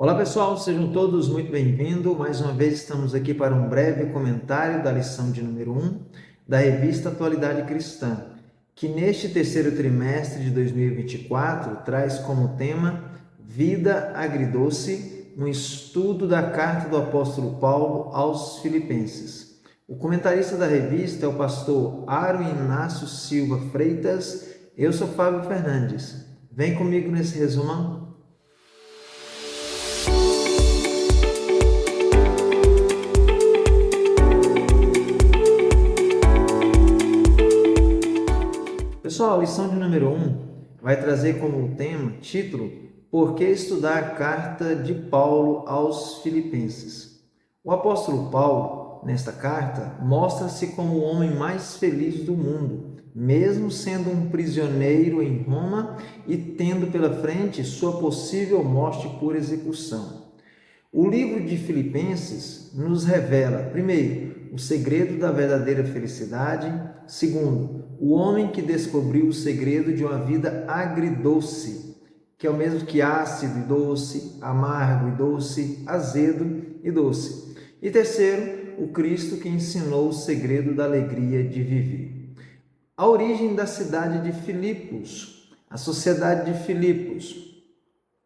Olá pessoal, sejam todos muito bem-vindos. Mais uma vez estamos aqui para um breve comentário da lição de número 1 da revista Atualidade Cristã, que neste terceiro trimestre de 2024 traz como tema Vida Agridoce, um estudo da carta do apóstolo Paulo aos Filipenses. O comentarista da revista é o pastor Aro Inácio Silva Freitas. Eu sou Fábio Fernandes. Vem comigo nesse resumão. Pessoal, a lição de número 1 vai trazer como tema, título, Por que estudar a carta de Paulo aos Filipenses? O apóstolo Paulo, nesta carta, mostra-se como o homem mais feliz do mundo, mesmo sendo um prisioneiro em Roma e tendo pela frente sua possível morte por execução. O livro de Filipenses nos revela, primeiro, o segredo da verdadeira felicidade, segundo, o homem que descobriu o segredo de uma vida agridoce, que é o mesmo que ácido e doce, amargo e doce, azedo e doce. E terceiro, o Cristo que ensinou o segredo da alegria de viver. A origem da cidade de Filipos, a sociedade de Filipos.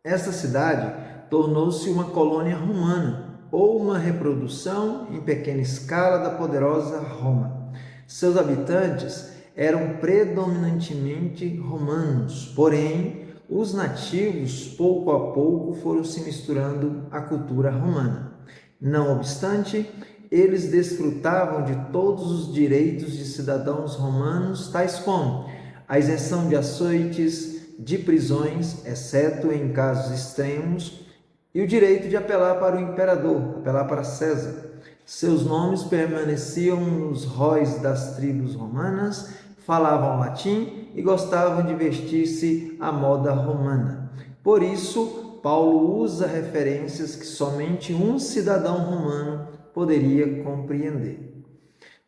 Esta cidade tornou-se uma colônia romana, ou uma reprodução em pequena escala da poderosa Roma. Seus habitantes eram predominantemente romanos, porém, os nativos, pouco a pouco, foram se misturando à cultura romana. Não obstante, eles desfrutavam de todos os direitos de cidadãos romanos, tais como a isenção de açoites, de prisões, exceto em casos extremos, e o direito de apelar para o imperador, apelar para César. Seus nomes permaneciam nos róis das tribos romanas, falavam latim e gostavam de vestir-se à moda romana. Por isso, Paulo usa referências que somente um cidadão romano poderia compreender.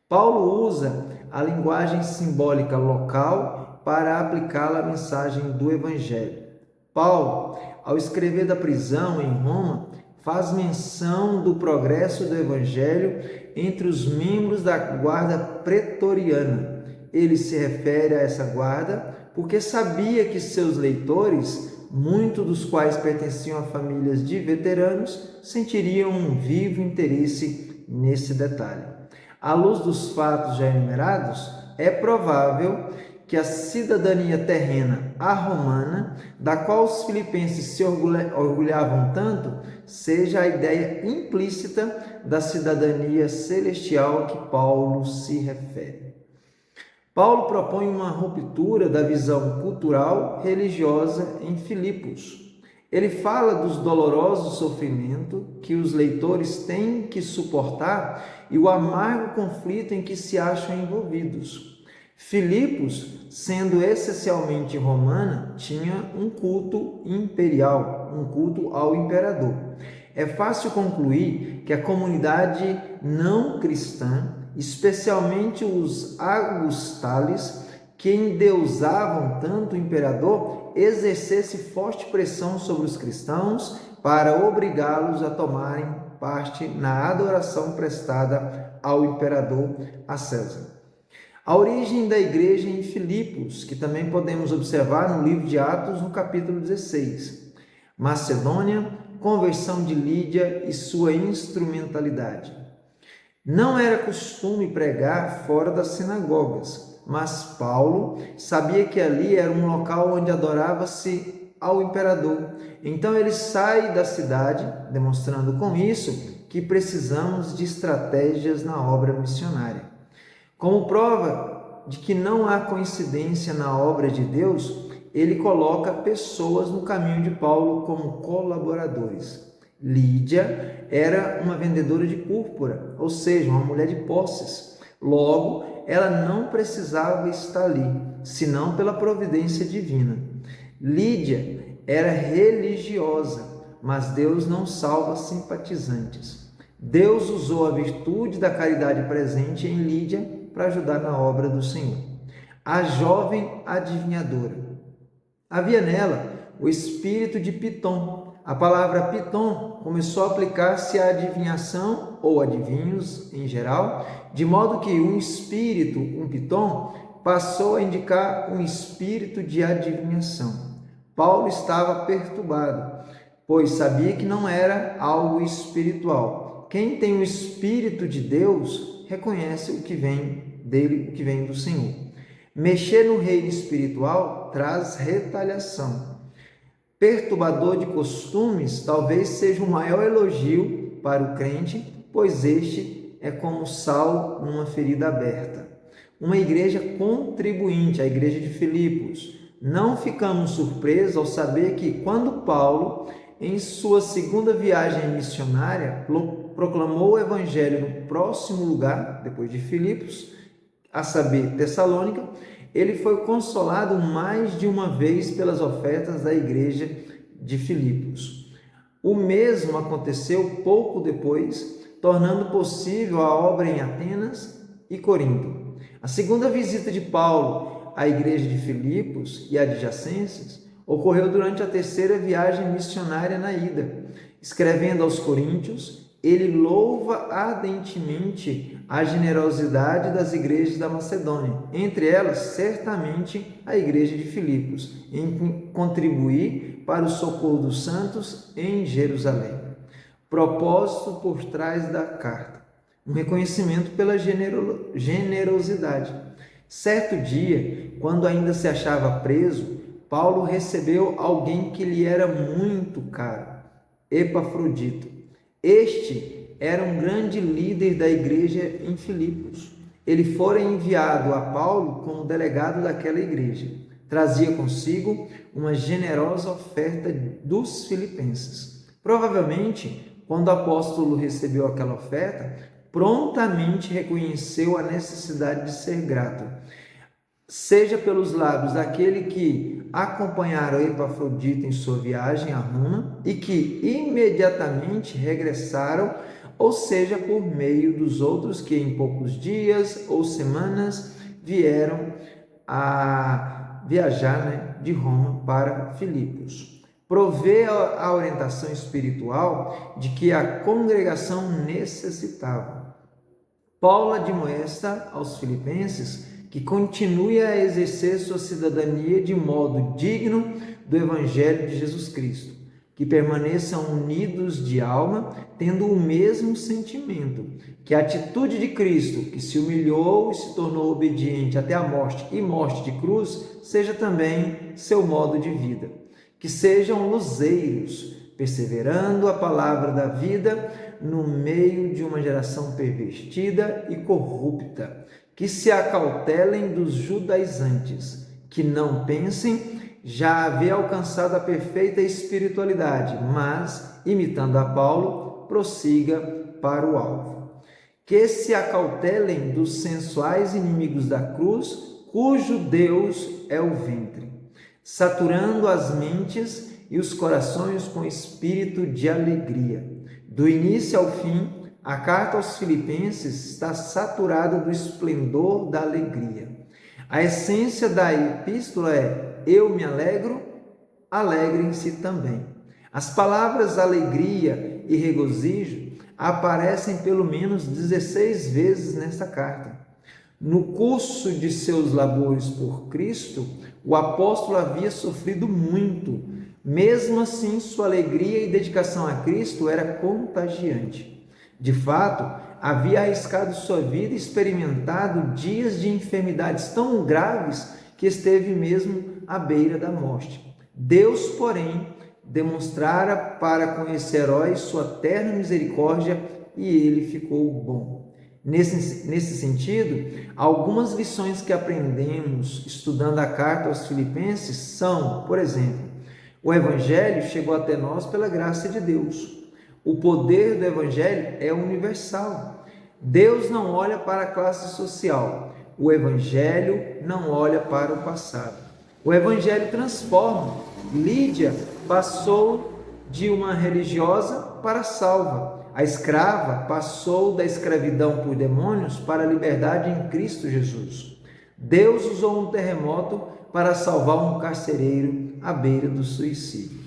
Paulo usa a linguagem simbólica local para aplicá-la à mensagem do Evangelho. Paulo, ao escrever da prisão em Roma, faz menção do progresso do Evangelho entre os membros da guarda pretoriana. Ele se refere a essa guarda porque sabia que seus leitores, muitos dos quais pertenciam a famílias de veteranos, sentiriam um vivo interesse nesse detalhe. À luz dos fatos já enumerados, é provável que a cidadania terrena, a romana, da qual os filipenses se orgulhavam tanto, seja a ideia implícita da cidadania celestial a que Paulo se refere. Paulo propõe uma ruptura da visão cultural religiosa em Filipos. Ele fala dos dolorosos sofrimentos que os leitores têm que suportar e o amargo conflito em que se acham envolvidos. Filipos, sendo essencialmente romana, tinha um culto imperial, um culto ao imperador. É fácil concluir que a comunidade não cristã, especialmente os augustales, que endeusavam tanto o imperador, exercesse forte pressão sobre os cristãos para obrigá-los a tomarem parte na adoração prestada ao imperador, a César. A origem da igreja em Filipos, que também podemos observar no livro de Atos, no capítulo 16. Macedônia, conversão de Lídia e sua instrumentalidade. Não era costume pregar fora das sinagogas, mas Paulo sabia que ali era um local onde adorava-se ao imperador. Então ele sai da cidade, demonstrando com isso que precisamos de estratégias na obra missionária. Como prova de que não há coincidência na obra de Deus, ele coloca pessoas no caminho de Paulo como colaboradores. Lídia era uma vendedora de púrpura, ou seja, uma mulher de posses. Logo, ela não precisava estar ali, senão pela providência divina. Lídia era religiosa, mas Deus não salva simpatizantes. Deus usou a virtude da caridade presente em Lídia para ajudar na obra do Senhor. A jovem adivinhadora. Havia nela o espírito de Pitom, A palavra piton começou a aplicar-se à adivinhação ou adivinhos em geral, de modo que um espírito, um piton, passou a indicar um espírito de adivinhação. Paulo estava perturbado, pois sabia que não era algo espiritual. Quem tem o Espírito de Deus reconhece o que vem dele, o que vem do Senhor. Mexer no reino espiritual traz retaliação. Perturbador de costumes talvez seja o maior elogio para o crente, pois este é como sal numa ferida aberta. Uma igreja contribuinte, a igreja de Filipos. Não ficamos surpresos ao saber que quando Paulo, em sua segunda viagem missionária, proclamou o evangelho no próximo lugar, depois de Filipos, a saber, Tessalônica, ele foi consolado mais de uma vez pelas ofertas da igreja de Filipos. O mesmo aconteceu pouco depois, tornando possível a obra em Atenas e Corinto. A segunda visita de Paulo à igreja de Filipos e adjacências ocorreu durante a terceira viagem missionária na ida. Escrevendo aos Coríntios, ele louva ardentemente a generosidade das igrejas da Macedônia, entre elas, certamente, a igreja de Filipos, em contribuir para o socorro dos santos em Jerusalém. Propósito por trás da carta: um reconhecimento pela generosidade. Certo dia, quando ainda se achava preso, Paulo recebeu alguém que lhe era muito caro, Epafrodito. Este era um grande líder da igreja em Filipos. Ele fora enviado a Paulo como delegado daquela igreja. Trazia consigo uma generosa oferta dos filipenses. Provavelmente, quando o apóstolo recebeu aquela oferta, prontamente reconheceu a necessidade de ser grato, seja pelos lábios daquele que acompanharam Epafrodito em sua viagem a Roma e que imediatamente regressaram, ou seja, por meio dos outros que em poucos dias ou semanas vieram a viajar de Roma para Filipos. Provê a orientação espiritual de que a congregação necessitava. Paulo admoesta aos filipenses que continue a exercer sua cidadania de modo digno do Evangelho de Jesus Cristo, que permaneçam unidos de alma, tendo o mesmo sentimento, que a atitude de Cristo, que se humilhou e se tornou obediente até a morte e morte de cruz, seja também seu modo de vida, que sejam luzeiros, perseverando a palavra da vida no meio de uma geração pervertida e corrupta, que se acautelem dos judaizantes, que não pensem já haver alcançado a perfeita espiritualidade, mas, imitando a Paulo, prossiga para o alvo. Que se acautelem dos sensuais inimigos da cruz, cujo Deus é o ventre, saturando as mentes e os corações com espírito de alegria. Do início ao fim, a carta aos Filipenses está saturada do esplendor da alegria. A essência da epístola é: eu me alegro, alegrem-se também. As palavras alegria e regozijo aparecem pelo menos 16 vezes nesta carta. No curso de seus labores por Cristo, o apóstolo havia sofrido muito. Mesmo assim, sua alegria e dedicação a Cristo era contagiante. De fato, havia arriscado sua vida e experimentado dias de enfermidades tão graves que esteve mesmo à beira da morte. Deus, porém, demonstrara para com esse herói sua terna misericórdia e ele ficou bom. Nesse sentido, algumas lições que aprendemos estudando a carta aos Filipenses são, por exemplo, o Evangelho chegou até nós pela graça de Deus. O poder do Evangelho é universal. Deus não olha para a classe social. O Evangelho não olha para o passado. O Evangelho transforma. Lídia passou de uma religiosa para salva. A escrava passou da escravidão por demônios para a liberdade em Cristo Jesus. Deus usou um terremoto para salvar um carcereiro à beira do suicídio.